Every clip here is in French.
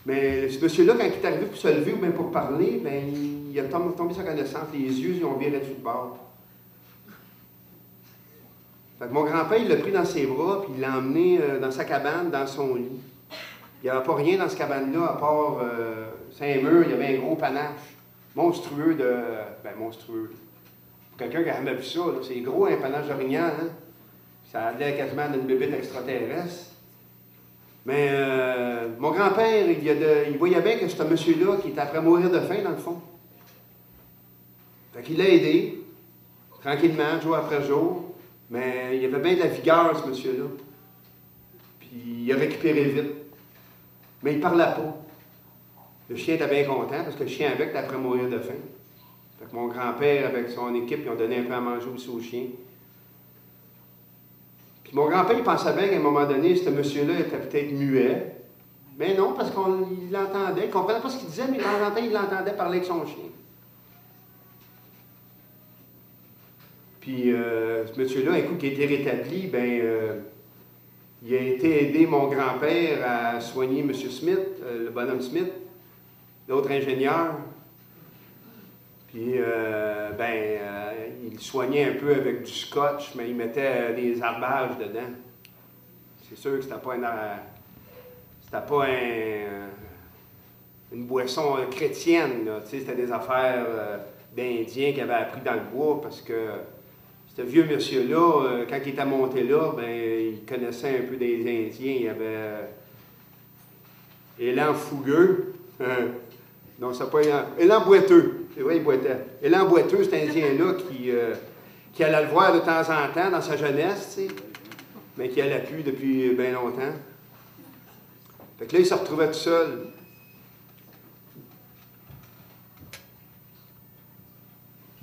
Mais ce monsieur-là, quand il est arrivé pour se lever ou bien pour parler, ben, il a tombé sa connaissance. Les yeux, ils ont viré de bord. Fait que mon grand-père, il l'a pris dans ses bras, puis il l'a emmené dans sa cabane, dans son lit. Il n'y avait pas rien dans cette cabane-là, à part 5 murs, il y avait un gros panache. Monstrueux de... Ben, monstrueux. Pour quelqu'un qui a jamais vu ça, c'est gros, un panache d'orignal, hein? Ça a l'air quasiment d'une bébête extraterrestre. Mais mon grand-père, il voyait bien que c'était un monsieur-là qui était après mourir de faim, dans le fond. Fait qu'il l'a aidé, tranquillement, jour après jour. Mais il avait bien de la vigueur, ce monsieur-là. Puis il a récupéré vite. Mais il ne parlait pas. Le chien était bien content, parce que le chien avec était après mourir de faim. Fait que mon grand-père, avec son équipe, ils ont donné un peu à manger aussi au chien. Puis mon grand-père, il pensait bien qu'à un moment donné, ce monsieur-là était peut-être muet. Mais non, parce qu'il l'entendait. Il ne comprenait pas ce qu'il disait, mais de temps en temps, il l'entendait parler avec son chien. Puis ce monsieur-là, un coup qui a été rétabli, ben, il a été aider mon grand-père à soigner M. Smith, le bonhomme Smith, l'autre ingénieur. Puis, il soignait un peu avec du scotch, mais il mettait des herbages dedans. C'est sûr que c'était pas une boisson chrétienne, là. C'était des affaires d'Indiens qu'il avait appris dans le bois, parce que ce vieux monsieur-là, quand il était monté là, ben, il connaissait un peu des Indiens. Il avait élan fougueux. Non, c'est pas élan boiteux. C'est vrai, il boitait. Élan boiteux, cet Indien-là qui allait le voir de temps en temps dans sa jeunesse, tu sais, mais qui allait plus depuis bien longtemps. Fait que là, il se retrouvait tout seul.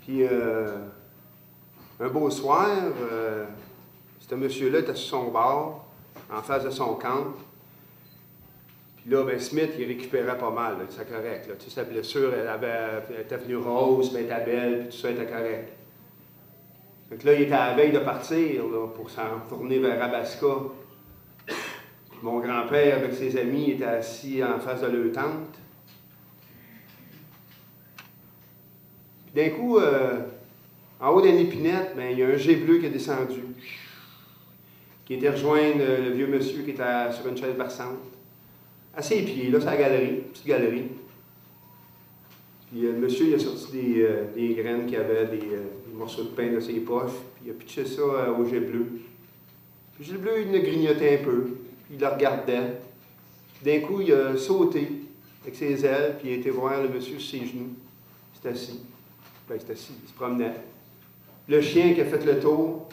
Puis, un beau soir, ce monsieur-là était sur son bord, en face de son camp. Puis là, ben, Smith, il récupérait pas mal, c'est correct. Là. Tu sais, sa blessure, elle était venue rose, ben, elle était belle, puis tout ça était correct. Fait que là, il était à la veille de partir là, pour s'en retourner vers Rabaska. Puis mon grand-père, avec ses amis, était assis en face de leur tente. Puis d'un coup, en haut d'une épinette, ben, il y a un jet bleu qui est descendu, qui était rejoindre le vieux monsieur qui était sur une chaise berçante. À ses pieds, là, c'est la galerie, une petite galerie. Puis le monsieur, il a sorti des graines qu'il avait, des morceaux de pain de ses poches, puis il a pitché ça au jet bleu. Puis le jet bleu, il le grignotait un peu, il le regardait. D'un coup, il a sauté avec ses ailes, puis il a été voir le monsieur sur ses genoux. Il s'est assis. Ben, il s'est assis, il se promenait. Le chien qui a fait le tour,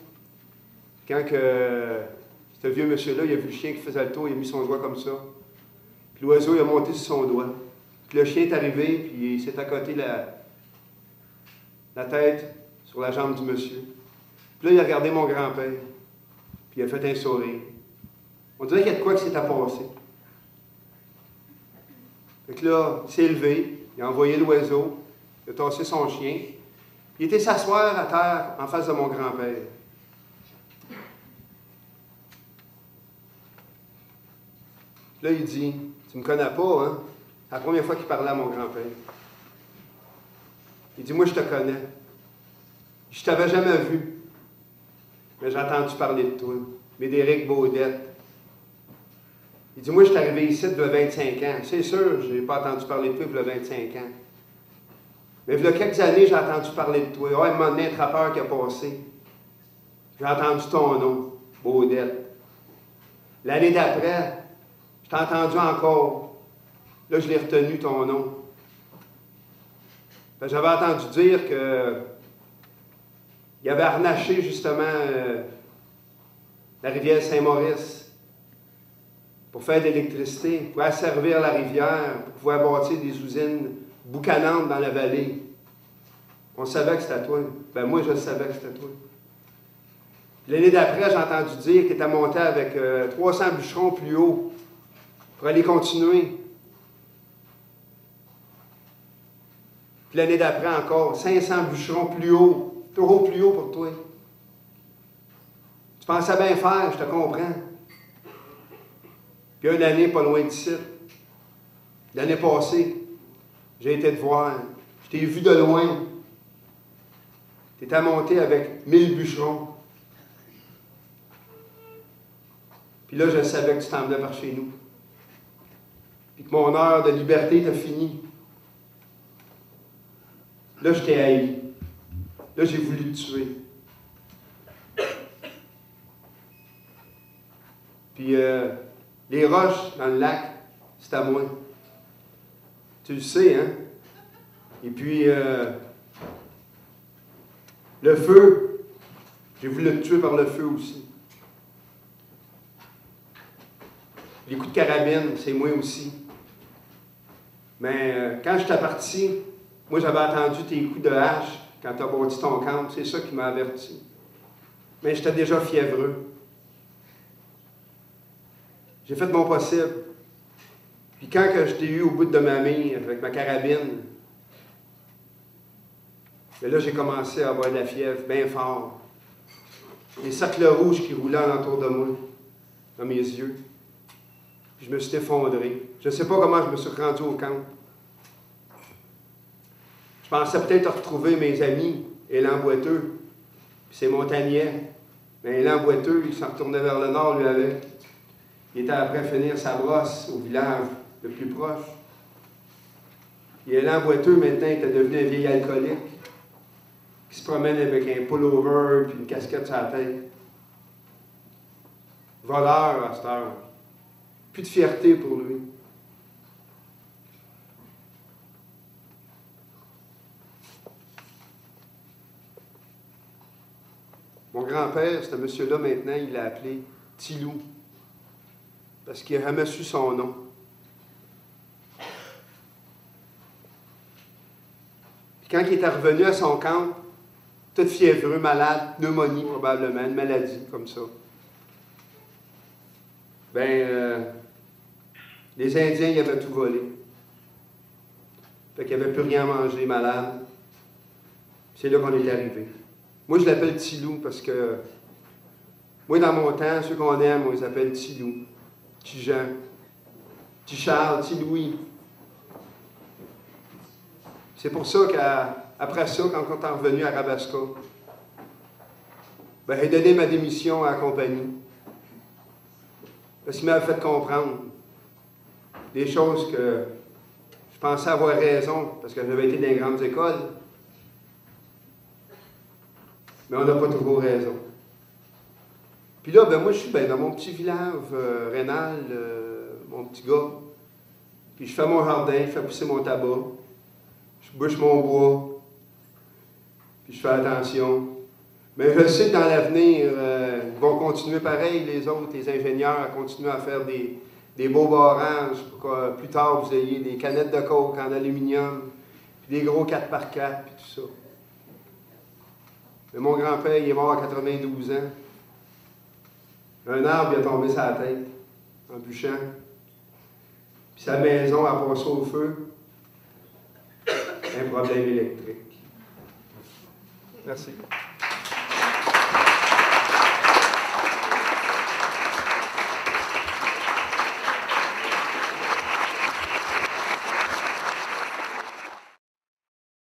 quand ce vieux monsieur-là, il a vu le chien qui faisait le tour, il a mis son doigt comme ça. Puis l'oiseau, il a monté sur son doigt. Puis le chien est arrivé, puis il s'est accoté la tête sur la jambe du monsieur. Puis là, il a regardé mon grand-père, puis il a fait un sourire. On dirait qu'il y a de quoi qui s'est passé. Fait que là, il s'est levé, il a envoyé l'oiseau, il a tassé son chien. Il était s'asseoir à terre en face de mon grand-père. Là, il dit, « Tu me connais pas, hein? » C'est la première fois qu'il parlait à mon grand-père. Il dit, « Moi, je te connais. Je t'avais jamais vu. Mais j'ai entendu parler de toi. Médéric Baudette. » Il dit, « Moi, je suis arrivé ici il y a 25 ans. C'est sûr, je n'ai pas entendu parler de toi il y a 25 ans. Mais il y a quelques années, j'ai entendu parler de toi. Ouais, il m'a donné un trappeur qui a passé. J'ai entendu ton nom, Baudette. L'année d'après, je t'ai entendu encore. Là, je l'ai retenu, ton nom. J'avais entendu dire que il avait harnaché, justement, la rivière Saint-Maurice pour faire de l'électricité, pour asservir la rivière, pour pouvoir bâtir des usines boucanantes dans la vallée. On savait que c'était toi. Ben moi, je savais que c'était toi. L'année d'après, j'ai entendu dire qu'il était monté avec 300 bûcherons plus haut pour aller continuer. Puis l'année d'après encore, 500 bûcherons plus haut. Trop plus haut pour toi. Tu pensais bien faire, je te comprends. Puis une année, pas loin d'ici, L'année passée, j'ai été te voir. Je t'ai vu de loin. Tu étais monté avec 1000 bûcherons. Puis là, je savais que tu t'en venais par chez nous. Puis que mon heure de liberté t'a fini. Là, je t'ai haï. Là, j'ai voulu te tuer. Puis les roches dans le lac, c'est à moi. Tu le sais, hein? Et puis, le feu, j'ai voulu te tuer par le feu aussi. Les coups de carabine, c'est moi aussi. Mais quand je t'ai parti, moi j'avais attendu tes coups de hache quand tu as bâti ton camp. C'est ça qui m'a averti. Mais j'étais déjà fiévreux. J'ai fait mon possible. Puis quand que je t'ai eu au bout de ma main avec ma carabine, mais là j'ai commencé à avoir de la fièvre bien fort. Des cercles rouges qui roulaient alentour de moi, dans mes yeux. Puis je me suis effondré. Je ne sais pas comment je me suis rendu au camp. Je pensais peut-être retrouver mes amis, Élan Boiteux, puis ses montagnais. Mais Élan Boiteux, il s'en retournait vers le nord, lui, avec. Il était après finir sa brosse au village le plus proche. Et Élan Boiteux, maintenant, était devenu un vieil alcoolique qui se promène avec un pullover puis une casquette sur la tête. Voleur à cette heure. Plus de fierté pour lui. Mon grand-père, ce monsieur-là, maintenant, il l'a appelé Tilou. Parce qu'il n'a jamais su son nom. Puis quand il était revenu à son camp, tout fiévreux, malade, pneumonie probablement, une maladie comme ça. Les Indiens, ils avaient tout volé. Fait qu'il n'y avait plus rien à manger, malade. C'est là qu'on est arrivé. Moi, je l'appelle Tilou parce que, moi, dans mon temps, ceux qu'on aime, on les appelle Tilou, Petit Jean, Petit Charles, Petit Louis. C'est pour ça qu'après ça, quand on est revenu à Rabasca, j'ai donné ma démission à la compagnie. Parce qu'il m'avait fait comprendre des choses que je pensais avoir raison, parce que j'avais été dans les grandes écoles. Mais on n'a pas toujours raison. Puis là, moi, je suis dans mon petit village rénal, mon petit gars. Puis je fais mon jardin, je fais pousser mon tabac. Je bouche mon bois. Puis je fais attention. Mais je sais que dans l'avenir, ils vont continuer pareil, les autres, les ingénieurs, à continuer à faire des beaux barrages pour que plus tard, vous ayez des canettes de coke en aluminium, puis des gros 4x4, puis tout ça. Mais mon grand-père, il est mort à 92 ans. Un arbre, il a tombé sur la tête, en bûchant. Puis sa maison a passé au feu. Un problème électrique. Merci.